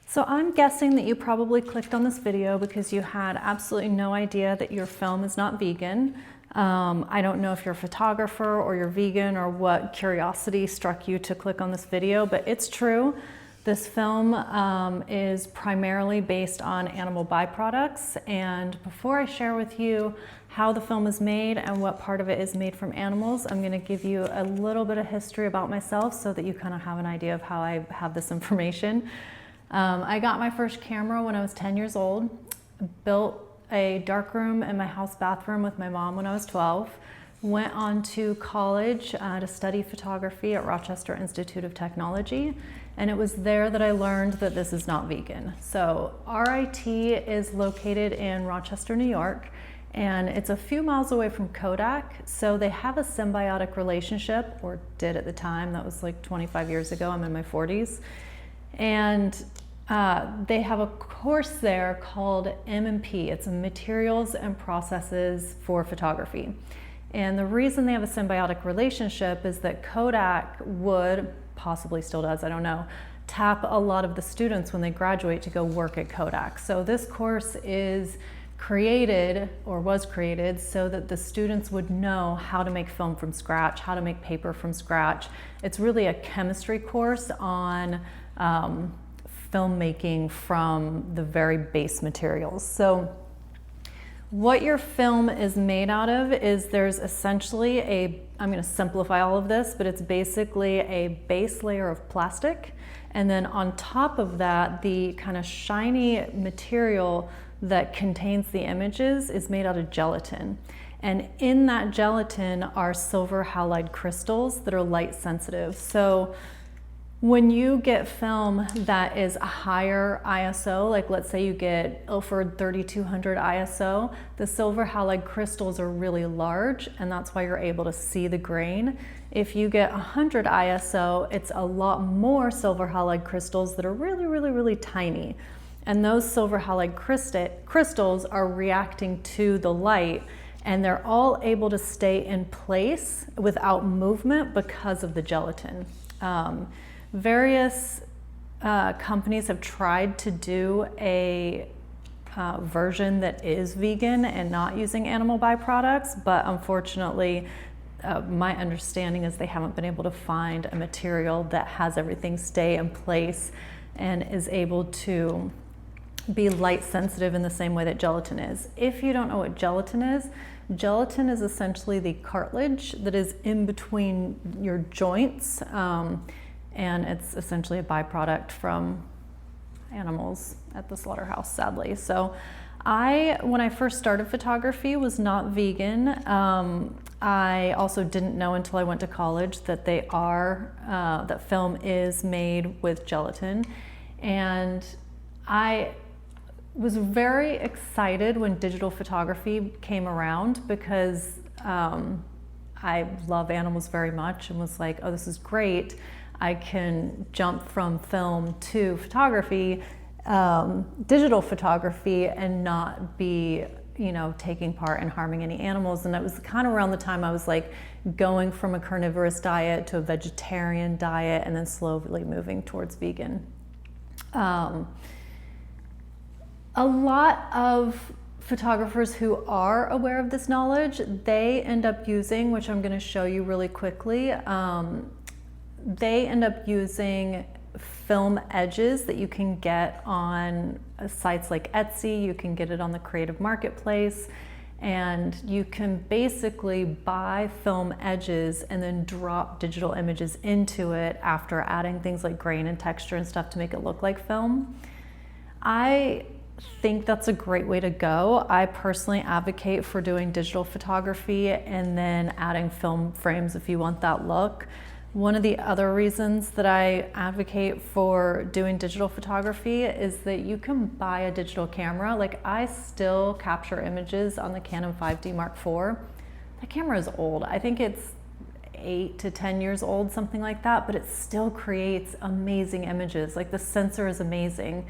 So I'm guessing that you probably clicked on this video because you had absolutely no idea that your film is not vegan. I don't know if you're a photographer or you're vegan or what curiosity struck you to click on this video, but it's true. This film is primarily based on animal byproducts, and before I share with you how the film is made and what part of it is made from animals, I'm going to give you a little bit of history about myself so that you kind of have an idea of how I have this information. I got my first camera when I was 10 years old, built a darkroom in my house bathroom with my mom when I was 12, went on to college to study photography at Rochester Institute of Technology, and it was there that I learned that this is not vegan. So RIT is located in Rochester, New York, and it's a few miles away from Kodak, so they have a symbiotic relationship, or did at the time. That was like 25 years ago. I'm in my 40s. And they have a course there called M&P. It's Materials and Processes for Photography. And the reason they have a symbiotic relationship is that Kodak would, possibly still does, I don't know, tap a lot of the students when they graduate to go work at Kodak. So this course is created, or was created, so that the students would know how to make film from scratch, how to make paper from scratch. It's really a chemistry course on filmmaking from the very base materials. So what your film is made out of is there's essentially I'm going to simplify all of this, but it's basically a base layer of plastic. And then on top of that, the kind of shiny material that contains the images is made out of gelatin. And in that gelatin are silver halide crystals that are light sensitive. So when you get film that is a higher ISO, like let's say you get Ilford 3200 ISO, the silver halide crystals are really large, and that's why you're able to see the grain. If you get 100 ISO, it's a lot more silver halide crystals that are really, really, really tiny. And those silver halide crystals are reacting to the light, and they're all able to stay in place without movement because of the gelatin. Various companies have tried to do a version that is vegan and not using animal byproducts, but unfortunately, my understanding is they haven't been able to find a material that has everything stay in place and is able to be light sensitive in the same way that gelatin is. If you don't know what gelatin is essentially the cartilage that is in between your joints. And it's essentially a byproduct from animals at the slaughterhouse, sadly. So when I first started photography, was not vegan. I also didn't know until I went to college that that film is made with gelatin. And I was very excited when digital photography came around because I love animals very much and was like, oh, this is great. I can jump from film to photography, digital photography, and not be, taking part in harming any animals. And it was kind of around the time I was like going from a carnivorous diet to a vegetarian diet and then slowly moving towards vegan. A lot of photographers who are aware of this knowledge, they end up using, which I'm going to show you really quickly, they end up using film edges that you can get on sites like Etsy. You can get it on the Creative Marketplace, and you can basically buy film edges and then drop digital images into it after adding things like grain and texture and stuff to make it look like film. I think that's a great way to go. I personally advocate for doing digital photography and then adding film frames if you want that look. One of the other reasons that I advocate for doing digital photography is that you can buy a digital camera. Like, I still capture images on the Canon 5D Mark IV. That camera is old. I think it's 8 to 10 years old, something like that, but it still creates amazing images. Like, the sensor is amazing.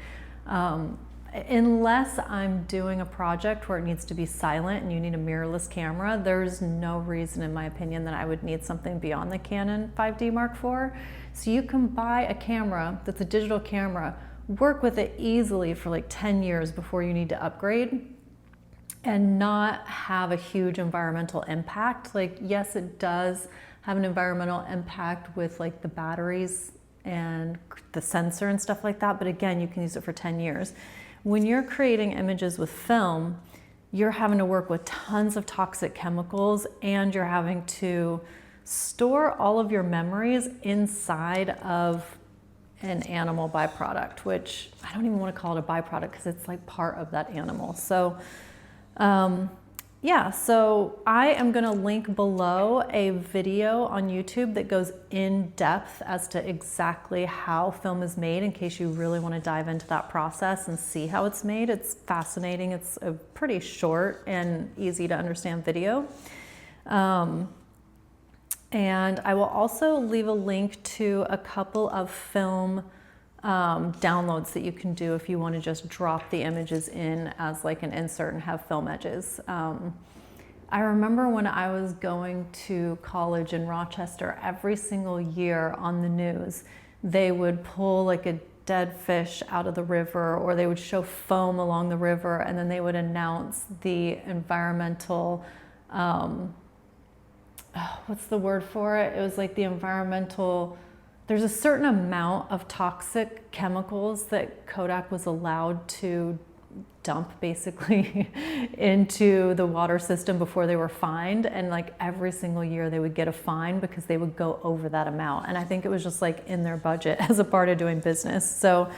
Unless I'm doing a project where it needs to be silent and you need a mirrorless camera, there's no reason, in my opinion, that I would need something beyond the Canon 5D Mark IV. So you can buy a camera that's a digital camera work with it easily for like 10 years before you need to upgrade and not have a huge environmental impact. Like, yes, it does have an environmental impact with like the batteries and the sensor and stuff like that, but again, you can use it for 10 years. When you're creating images with film, you're having to work with tons of toxic chemicals, and you're having to store all of your memories inside of an animal byproduct, which I don't even want to call it a byproduct because it's like part of that animal. So yeah, so I am going to link below a video on YouTube that goes in depth as to exactly how film is made, in case you really want to dive into that process and see how it's made. It's fascinating. It's a pretty short and easy to understand video. And I will also leave a link to a couple of film downloads that you can do if you want to just drop the images in as like an insert and have film edges. I remember when I was going to college in Rochester, every single year on the news, they would pull like a dead fish out of the river, or they would show foam along the river, and then they would announce the environmental, what's the word for it? It was like the environmental, there's a certain amount of toxic chemicals that Kodak was allowed to dump basically into the water system before they were fined, and like every single year they would get a fine because they would go over that amount, and I think it was just like in their budget as a part of doing business. So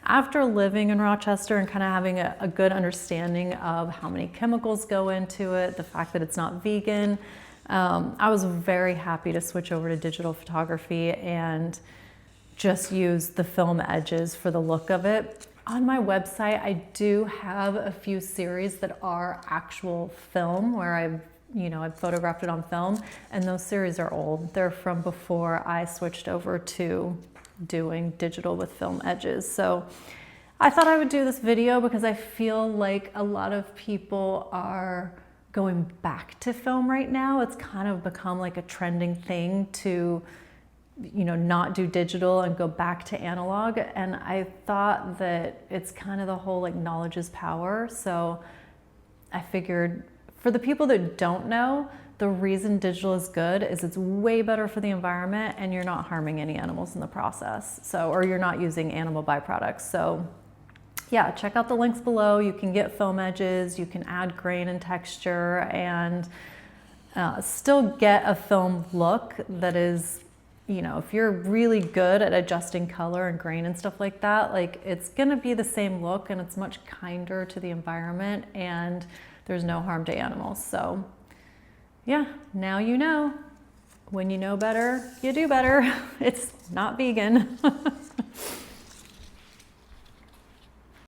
after living in Rochester and kind of having a good understanding of how many chemicals go into it, the fact that it's not vegan, I was very happy to switch over to digital photography and just use the film edges for the look of it. On my website, I do have a few series that are actual film where I've photographed it on film, and those series are old. They're from before I switched over to doing digital with film edges. So I thought I would do this video because I feel like a lot of people are going back to film right now. It's kind of become like a trending thing to not do digital and go back to analog. And I thought that it's kind of the whole like knowledge is power. So I figured for the people that don't know, the reason digital is good is it's way better for the environment and you're not harming any animals in the process. So, or you're not using animal byproducts. So yeah, check out the links below. You can get film edges, you can add grain and texture, and still get a film look that is, if you're really good at adjusting color and grain and stuff like that, like it's gonna be the same look, and it's much kinder to the environment, and there's no harm to animals. So yeah, now you know. When you know better, you do better. It's not vegan.